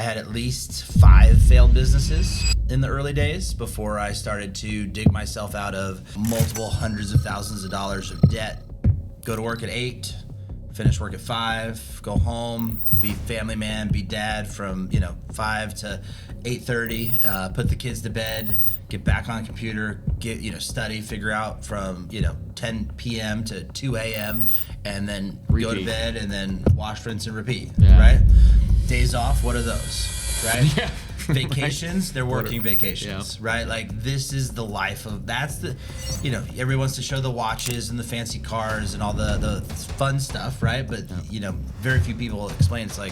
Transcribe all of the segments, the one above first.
had at least 5 failed businesses in the early days before I started to dig myself out of multiple hundreds of thousands of dollars of debt. Go to work at 8, finish work at 5, go home, be family man, be dad from 5 to 8:30, put the kids to bed, get back on the computer, study, figure out from 10 p.m. to 2 a.m. and then go to bed and then wash, rinse, and repeat. Yeah. Right? Days off, what are those? Right? Yeah. Vacations, they're working vacations, right? Like this is the life of, that's the, everyone wants to show the watches and the fancy cars and all the fun stuff, right? But, very few people explain it's like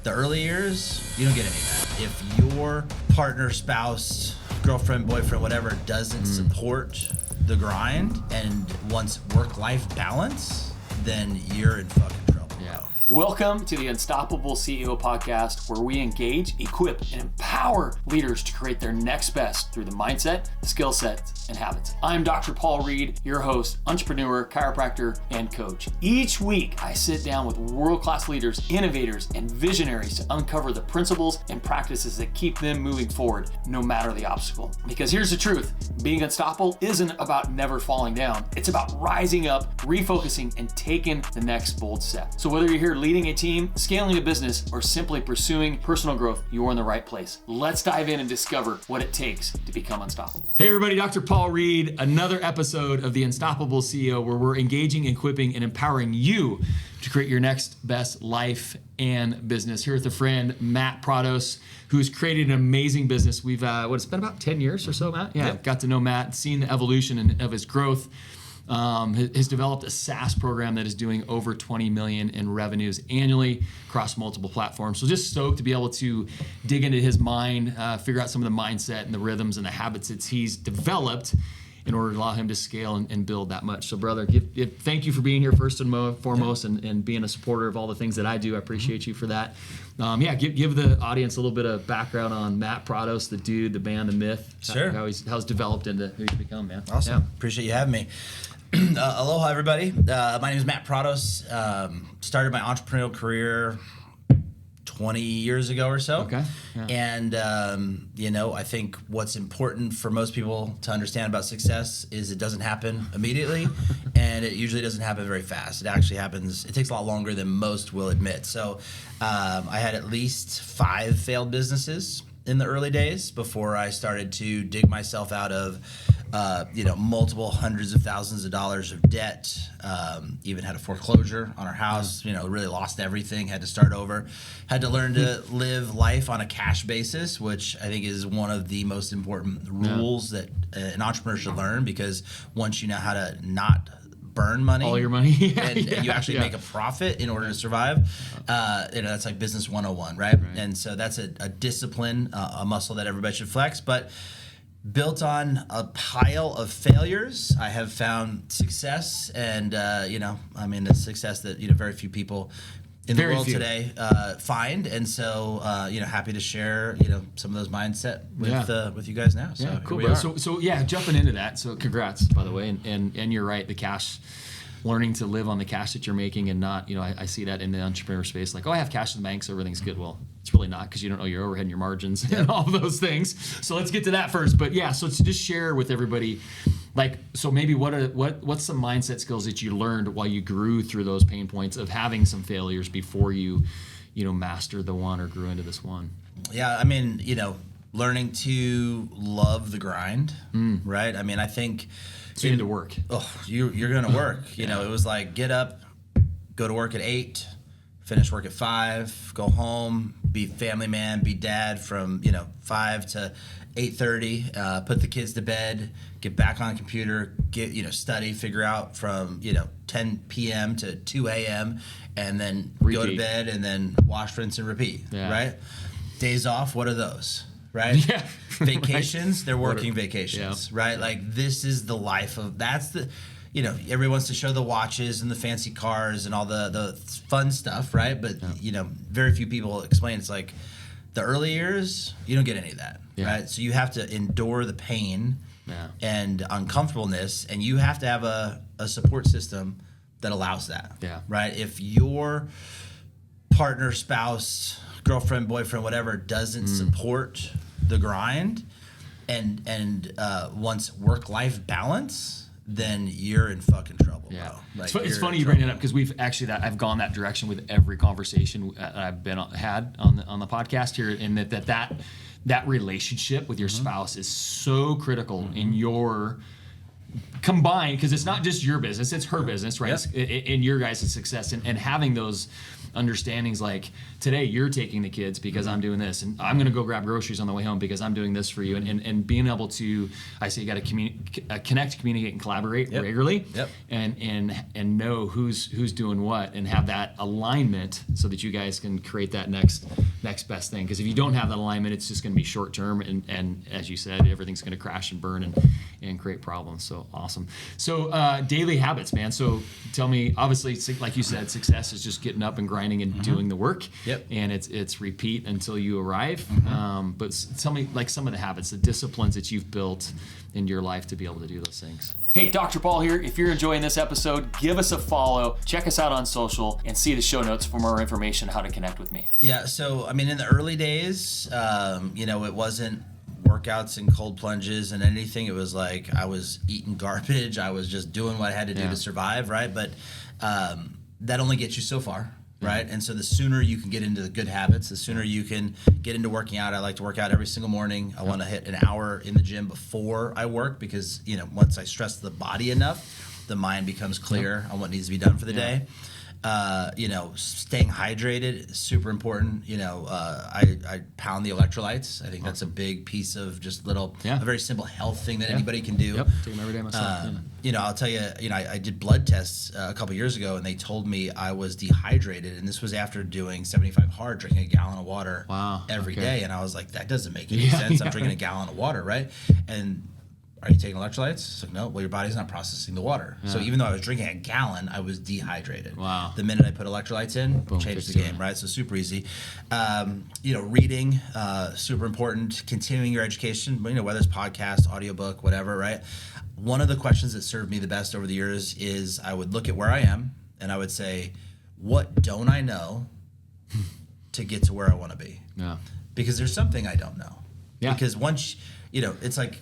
the early years, you don't get any of that. If your partner, spouse, girlfriend, boyfriend, whatever, doesn't support the grind and wants work-life balance, then you're in fucking trouble. Yeah. Welcome to the Unstoppable CEO podcast, where we engage, equip, and empower leaders to create their next best through the mindset, skill sets, and habits. I'm Dr. Paul Reed, your host, entrepreneur, chiropractor, and coach. Each week, I sit down with world-class leaders, innovators, and visionaries to uncover the principles and practices that keep them moving forward, no matter the obstacle. Because here's the truth, being unstoppable isn't about never falling down. It's about rising up, refocusing, and taking the next bold step. So whether you're here leading a team, scaling a business, or simply pursuing personal growth, you're in the right place. Let's dive in and discover what it takes to become unstoppable. Hey everybody, Dr. Paul Reed, another episode of the Unstoppable CEO, where we're engaging, equipping, and empowering you to create your next best life and business. Here with a friend, Matt Prados, who's created an amazing business. We've, it's been about 10 years or so, Matt? Yeah, yep. Got to know Matt, seen the evolution of his growth. Has developed a SaaS program that is doing over 20 million in revenues annually across multiple platforms. So just stoked to be able to dig into his mind, figure out some of the mindset and the rhythms and the habits that he's developed in order to allow him to scale and build that much. So brother, thank you for being here first and foremost, and being a supporter of all the things that I do. I appreciate you for that. Give the audience a little bit of background on Matt Prados, the dude, the man, the myth. Sure. How he's developed into who he's become, man. Awesome. Yeah. Appreciate you having me. Aloha, everybody. My name is Matt Prados. Started my entrepreneurial career 20 years ago or so. Okay. Yeah. And, I think what's important for most people to understand about success is it doesn't happen immediately, and it usually doesn't happen very fast. It actually happens, it takes a lot longer than most will admit. So I had at least 5 failed businesses in the early days before I started to dig myself out of multiple hundreds of thousands of dollars of debt, even had a foreclosure on our house, really lost everything, had to start over, had to learn to live life on a cash basis, which I think is one of the most important rules that an entrepreneur should learn, because once you know how to not burn money, all your money, and you actually make a profit in order to survive, that's like business 101, right? And so that's a discipline, a muscle that everybody should flex, but built on a pile of failures, I have found success, and the success that very few people in the world today find, and so happy to share some of those mindset with you guys now. So yeah, cool. So jumping into that. So congrats, by the way, and you're right. The cash, learning to live on the cash that you're making, and not I see that in the entrepreneur space, like, I have cash in the bank, so everything's good. Well, it's really not, because you don't know your overhead and your margins and all those things. So let's get to that first. But so to just share with everybody, maybe what's some mindset skills that you learned while you grew through those pain points of having some failures before you mastered the one or grew into this one? Yeah, learning to love the grind, right? I think so you need to work. Oh, you're gonna work. It was like, get up, go to work at 8, finish work at 5, go home, be family man, be dad from 5 to 8:30, put the kids to bed, get back on the computer, study, figure out from 10 p.m. to 2 a.m. and then go to bed and then wash, rinse, and repeat. Yeah. Right? Days off, what are those? Right? Yeah. Vacations, they're working vacations. Right? Like this is the life of, that's the, everyone wants to show the watches and the fancy cars and all the fun stuff, right? But very few people explain it's like the early years, you don't get any of that, right? So you have to endure the pain and uncomfortableness, and you have to have a support system that allows that, right? If your partner, spouse, girlfriend, boyfriend, whatever, doesn't support the grind and wants work-life balance, then you're in fucking trouble, Yeah. bro. Like, It's funny you bring it up because we've actually I've gone that direction with every conversation I've had on the podcast here, and that relationship with your spouse is so critical in your combined, because it's not just your business, it's her business, right? Yep. In your guys' success, and having those understandings, like today you're taking the kids because I'm doing this, and I'm going to go grab groceries on the way home because I'm doing this for you, and being able to, I say you got to connect, communicate, and collaborate regularly, and know who's doing what, and have that alignment so that you guys can create that next best thing. Because if you don't have that alignment, it's just going to be short term, and as you said, everything's going to crash and burn and create problems. So awesome. So daily habits, man. So tell me, obviously, like you said, success is just getting up and grinding and doing the work. Yep. And it's repeat until you arrive. But tell me, like, some of the habits, the disciplines that you've built in your life to be able to do those things. Hey, Dr. Paul here. If you're enjoying this episode, give us a follow, check us out on social, and see the show notes for more information on how to connect with me. Yeah, so I mean, in the early days, it wasn't workouts and cold plunges and anything. It was like I was eating garbage. I was just doing what I had to do to survive, right? But that only gets you so far, right? And so the sooner you can get into the good habits, the sooner you can get into working out. I like to work out every single morning. I want to hit an hour in the gym before I work because, once I stress the body enough, the mind becomes clear on what needs to be done for the day. Staying hydrated is super important. I pound the electrolytes. I think that's a big piece of just a very simple health thing that anybody can do. Yep, take them every day myself. I'll tell you, I did blood tests a couple years ago, and they told me I was dehydrated, and this was after doing 75 hard, drinking a gallon of water every day, and I was like, that doesn't make any sense. I'm drinking a gallon of water, right? And are you taking electrolytes? It's like, no, well, your body's not processing the water. So even though I was drinking a gallon, I was dehydrated. Wow. The minute I put electrolytes in, changed the game, right? So super easy. Reading, super important. Continuing your education, whether it's podcast, audiobook, whatever, right? One of the questions that served me the best over the years is I would look at where I am and I would say, what don't I know to get to where I want to be? Yeah. Because there's something I don't know. Yeah. Because once, it's like,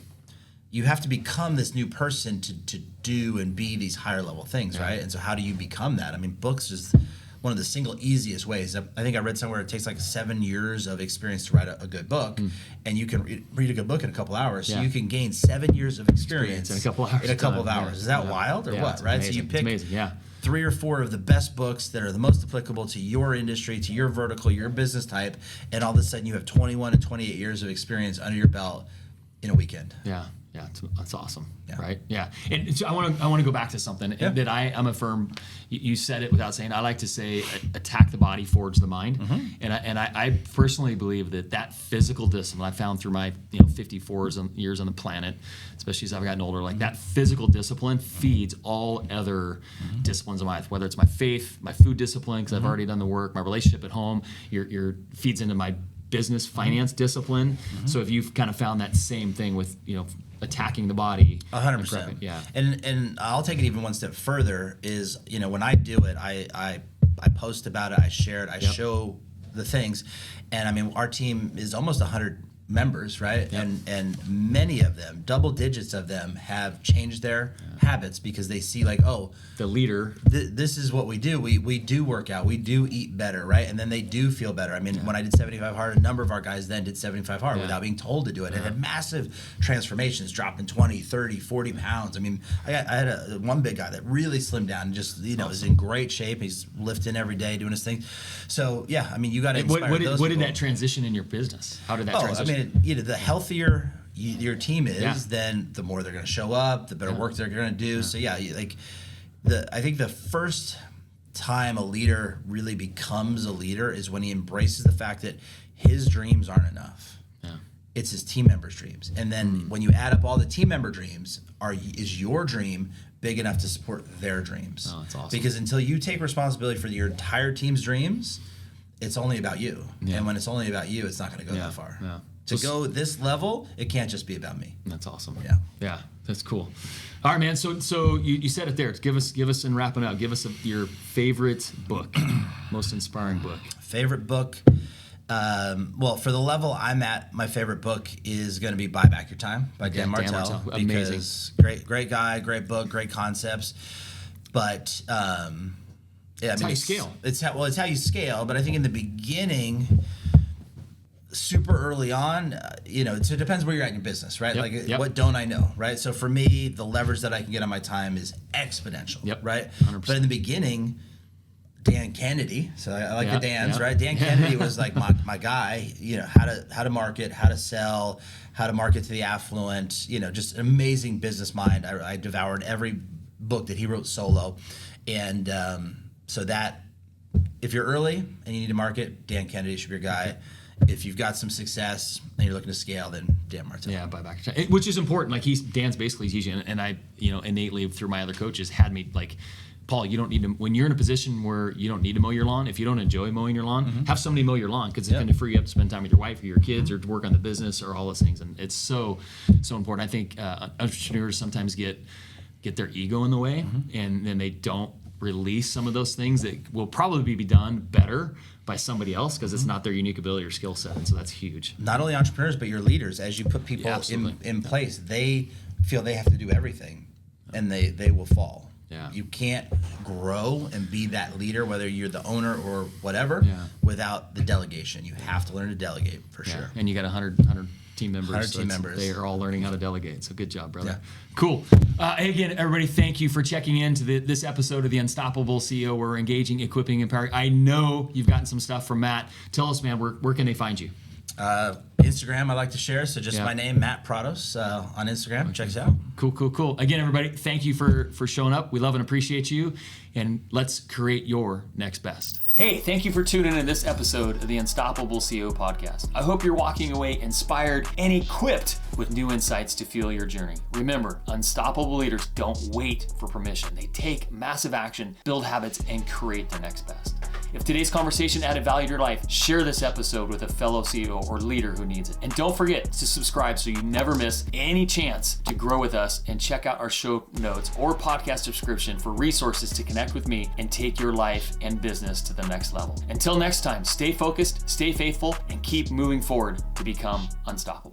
you have to become this new person to do and be these higher level things, right? And so how do you become that? I mean, books is one of the single easiest ways. I think I read somewhere it takes like 7 years of experience to write a good book, and you can read a good book in a couple hours. So you can gain 7 years of experience in a couple hours. Yeah. Is that wild or what, right? Amazing. So you pick amazing. 3 or 4 of the best books that are the most applicable to your industry, to your vertical, your business type, and all of a sudden you have 21 and 28 years of experience under your belt in a weekend. Yeah, that's awesome, right? Yeah, and so I want to go back to something that I'm a firm. You said it without saying. I like to say, attack the body, forge the mind, and I personally believe that physical discipline I found through my 54 years on the planet, especially as I've gotten older, like that physical discipline feeds all other disciplines of my life. Whether it's my faith, my food discipline, because I've already done the work, my relationship at home, your feeds into my business finance discipline. So if you've kind of found that same thing with attacking the body, 100%. Yeah. And I'll take it even one step further. Is when I do it, I post about it, I share it, I show the things, and I mean our team is almost 100 members, right? And many of them, double digits of them, have changed their habits because they see like, oh, the leader, this is what we do. We do work out, we do eat better, right? And then they do feel better. I mean, when I did 75 hard, a number of our guys then did 75 hard without being told to do it. It had massive transformations, dropping 20, 30, 40 pounds. I mean, I had one big guy that really slimmed down and just, is in great shape. He's lifting every day, doing his thing. So, yeah, I mean, you got to inspire those What did people. that transition in your business? How did that transition? I mean, the healthier your team is, then the more they're going to show up, the better work they're going to do. So, I think the first time a leader really becomes a leader is when he embraces the fact that his dreams aren't enough. Yeah. It's his team members' dreams. And then when you add up all the team member dreams, is your dream big enough to support their dreams? Oh, that's awesome. Because until you take responsibility for your entire team's dreams, it's only about you. Yeah. And when it's only about you, it's not going to go that far. Yeah. To go this level, it can't just be about me. That's awesome. Yeah, that's cool. All right, man. So you said it there. Give us and wrapping up. Give us your favorite book, most inspiring book. Favorite book. Well, for the level I'm at, my favorite book is going to be Buy Back Your Time by Dan Martell. Amazing. Because great guy, great book, great concepts. But It's how you scale. It's how you scale. But I think in the beginning, super early on, so it depends where you're at in your business, right? What don't I know, right? So for me, the leverage that I can get on my time is exponential, right? 100%. But in the beginning, Dan Kennedy, so I like the Dans, right? Dan Yeah. Kennedy was like my guy, how to market, how to sell, how to market to the affluent, just an amazing business mind. I devoured every book that he wrote solo. And so that, if you're early and you need to market, Dan Kennedy should be your guy. If you've got some success and you're looking to scale, then Dan Martell. Yeah, Buy Back Your Time, which is important. Like Dan's basically teaching, and I, innately through my other coaches had me like, Paul, you don't need to, when you're in a position where you don't need to mow your lawn, if you don't enjoy mowing your lawn, have somebody mow your lawn, because it's going to free you up to spend time with your wife or your kids or to work on the business or all those things. And it's so important. I think entrepreneurs sometimes get their ego in the way, and then they don't release some of those things that will probably be done better by somebody else because it's not their unique ability or skill set. And so that's huge. Not only entrepreneurs, but your leaders. As you put people in place, they feel they have to do everything, and they will fall. Yeah. You can't grow and be that leader, whether you're the owner or whatever, without the delegation. You have to learn to delegate for sure. And you got 100 team members. 100 team members. They are all learning how to delegate. So good job, brother. Yeah. Cool. Again, everybody, thank you for checking in to this episode of The Unstoppable CEO, where we're engaging, equipping, empowering. I know you've gotten some stuff from Matt. Tell us, man, where can they find you? Instagram, I like to share. So just my name, Matt Prados, on Instagram. Check us out. Cool. Again, everybody, thank you for showing up. We love and appreciate you. And let's create your next best. Hey, thank you for tuning in to this episode of the Unstoppable CEO podcast. I hope you're walking away inspired and equipped with new insights to fuel your journey. Remember, unstoppable leaders don't wait for permission. They take massive action, build habits, and create their next best. If today's conversation added value to your life, share this episode with a fellow CEO or leader who needs it. And don't forget to subscribe so you never miss any chance to grow with us, and check out our show notes or podcast subscription for resources to connect with me and take your life and business to the next level. Until next time, stay focused, stay faithful, and keep moving forward to become unstoppable.